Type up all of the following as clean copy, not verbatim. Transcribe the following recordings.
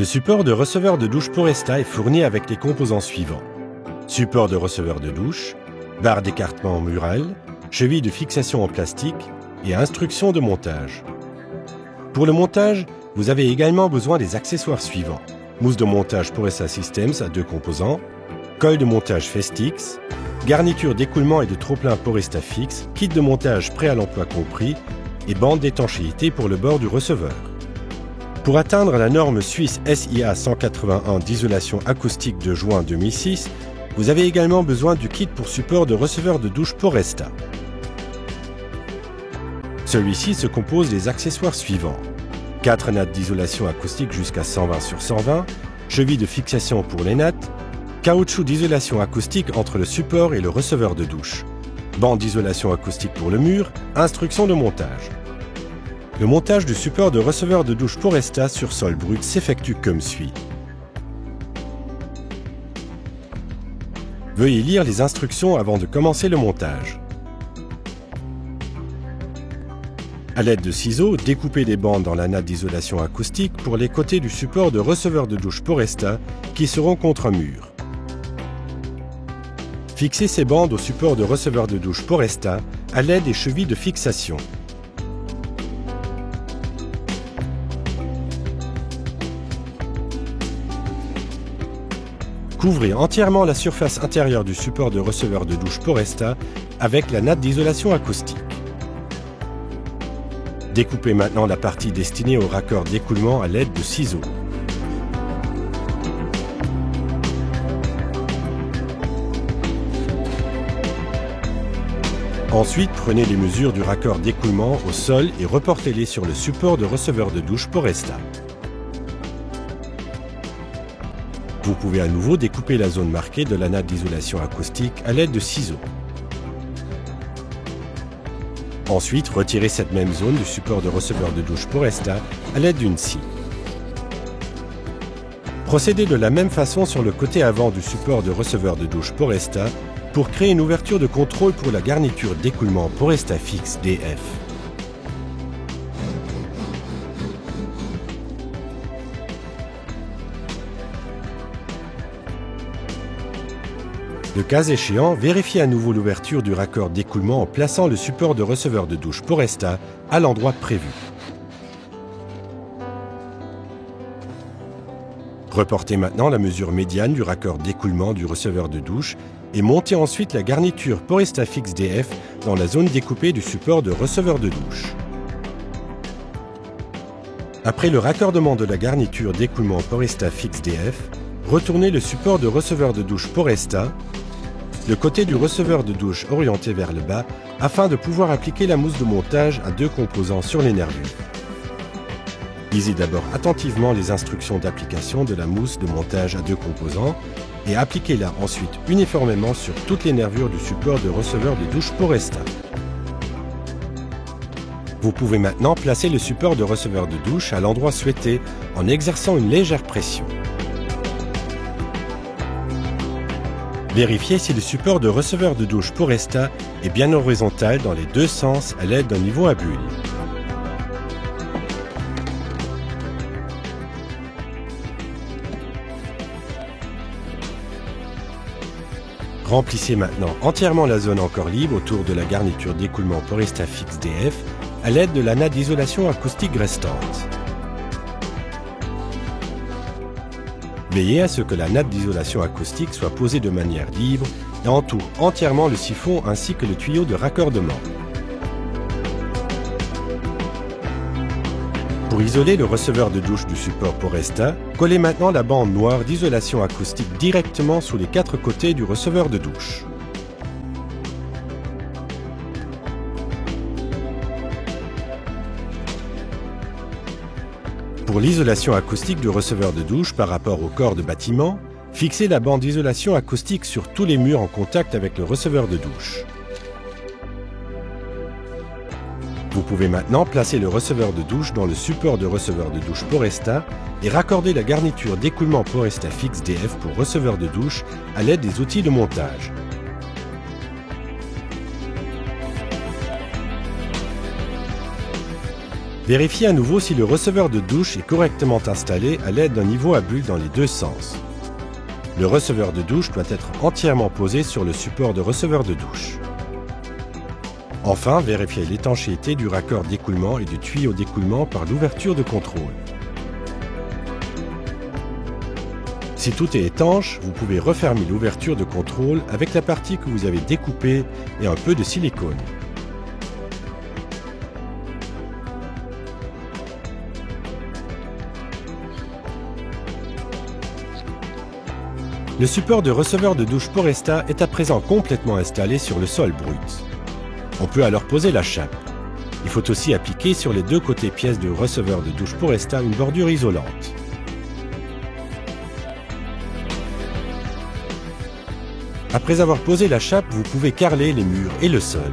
Le support de receveur de douche Poresta est fourni avec les composants suivants. Support de receveur de douche, barre d'écartement murale, cheville de fixation en plastique et instructions de montage. Pour le montage, vous avez également besoin des accessoires suivants. Mousse de montage Poresta Systems à 2 composants, colle de montage Festix, garniture d'écoulement et de trop-plein Poresta Fix, kit de montage prêt à l'emploi compris et bande d'étanchéité pour le bord du receveur. Pour atteindre la norme suisse SIA 181 d'isolation acoustique de juin 2006, vous avez également besoin du kit pour support de receveur de douche Poresta. Celui-ci se compose des accessoires suivants. 4 nattes d'isolation acoustique jusqu'à 120 sur 120, cheville de fixation pour les nattes, caoutchouc d'isolation acoustique entre le support et le receveur de douche, bande d'isolation acoustique pour le mur, instructions de montage. Le montage du support de receveur de douche Poresta sur sol brut s'effectue comme suit. Veuillez lire les instructions avant de commencer le montage. À l'aide de ciseaux, découpez des bandes dans la natte d'isolation acoustique pour les côtés du support de receveur de douche Poresta qui seront contre un mur. Fixez ces bandes au support de receveur de douche Poresta à l'aide des chevilles de fixation. Couvrez entièrement la surface intérieure du support de receveur de douche Poresta avec la natte d'isolation acoustique. Découpez maintenant la partie destinée au raccord d'écoulement à l'aide de ciseaux. Ensuite, prenez les mesures du raccord d'écoulement au sol et reportez-les sur le support de receveur de douche Poresta. Vous pouvez à nouveau découper la zone marquée de la natte d'isolation acoustique à l'aide de ciseaux. Ensuite, retirez cette même zone du support de receveur de douche Poresta à l'aide d'une scie. Procédez de la même façon sur le côté avant du support de receveur de douche Poresta pour créer une ouverture de contrôle pour la garniture d'écoulement Poresta Fix DF. Le cas échéant, vérifiez à nouveau l'ouverture du raccord d'écoulement en plaçant le support de receveur de douche Poresta à l'endroit prévu. Reportez maintenant la mesure médiane du raccord d'écoulement du receveur de douche et montez ensuite la garniture Poresta Fix DF dans la zone découpée du support de receveur de douche. Après le raccordement de la garniture d'écoulement Poresta Fix DF, retournez le support de receveur de douche Poresta, le côté du receveur de douche orienté vers le bas afin de pouvoir appliquer la mousse de montage à 2 composants sur les nervures. Lisez d'abord attentivement les instructions d'application de la mousse de montage à 2 composants et appliquez-la ensuite uniformément sur toutes les nervures du support de receveur de douche Poresta. Vous pouvez maintenant placer le support de receveur de douche à l'endroit souhaité en exerçant une légère pression. Vérifiez si le support de receveur de douche Poresta est bien horizontal dans les 2 sens à l'aide d'un niveau à bulles. Remplissez maintenant entièrement la zone encore libre autour de la garniture d'écoulement Poresta Fix DF à l'aide de la natte d'isolation acoustique restante. Veillez à ce que la natte d'isolation acoustique soit posée de manière libre et entoure entièrement le siphon ainsi que le tuyau de raccordement. Pour isoler le receveur de douche du support Poresta, collez maintenant la bande noire d'isolation acoustique directement sous les 4 côtés du receveur de douche. Pour l'isolation acoustique du receveur de douche par rapport au corps de bâtiment, fixez la bande d'isolation acoustique sur tous les murs en contact avec le receveur de douche. Vous pouvez maintenant placer le receveur de douche dans le support de receveur de douche Poresta et raccorder la garniture d'écoulement Poresta Fix DF pour receveur de douche à l'aide des outils de montage. Vérifiez à nouveau si le receveur de douche est correctement installé à l'aide d'un niveau à bulles dans les deux sens. Le receveur de douche doit être entièrement posé sur le support de receveur de douche. Enfin, vérifiez l'étanchéité du raccord d'écoulement et du tuyau d'écoulement par l'ouverture de contrôle. Si tout est étanche, vous pouvez refermer l'ouverture de contrôle avec la partie que vous avez découpée et un peu de silicone. Le support de receveur de douche Poresta est à présent complètement installé sur le sol brut. On peut alors poser la chape. Il faut aussi appliquer sur les deux côtés pièces du receveur de douche Poresta une bordure isolante. Après avoir posé la chape, vous pouvez carreler les murs et le sol.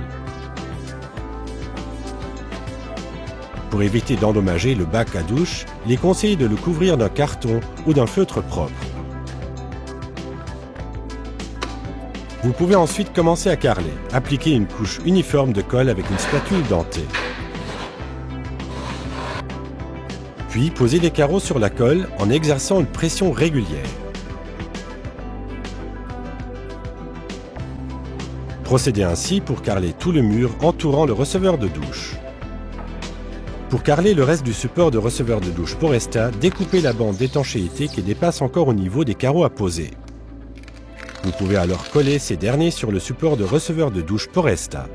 Pour éviter d'endommager le bac à douche, il est conseillé de le couvrir d'un carton ou d'un feutre propre. Vous pouvez ensuite commencer à carreler. Appliquez une couche uniforme de colle avec une spatule dentée. Puis posez les carreaux sur la colle en exerçant une pression régulière. Procédez ainsi pour carreler tout le mur entourant le receveur de douche. Pour carreler le reste du support de receveur de douche Poresta, découpez la bande d'étanchéité qui dépasse encore au niveau des carreaux à poser. Vous pouvez alors coller ces derniers sur le support de receveur de douche Poresta.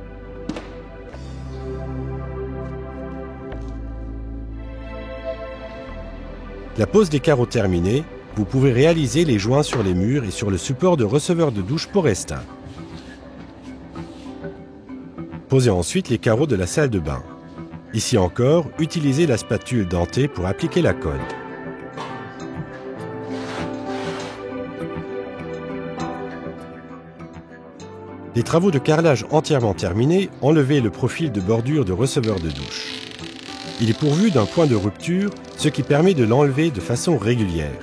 La pose des carreaux terminée, vous pouvez réaliser les joints sur les murs et sur le support de receveur de douche Poresta. Posez ensuite les carreaux de la salle de bain. Ici encore, utilisez la spatule dentée pour appliquer la colle. Les travaux de carrelage entièrement terminés, enlevez le profil de bordure de receveur de douche. Il est pourvu d'un point de rupture, ce qui permet de l'enlever de façon régulière.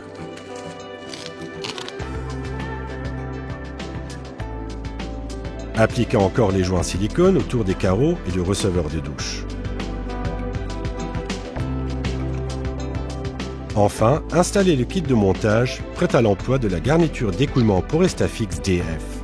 Appliquez encore les joints silicone autour des carreaux et du receveur de douche. Enfin, installez le kit de montage prêt à l'emploi de la garniture d'écoulement Poresta Fix DF.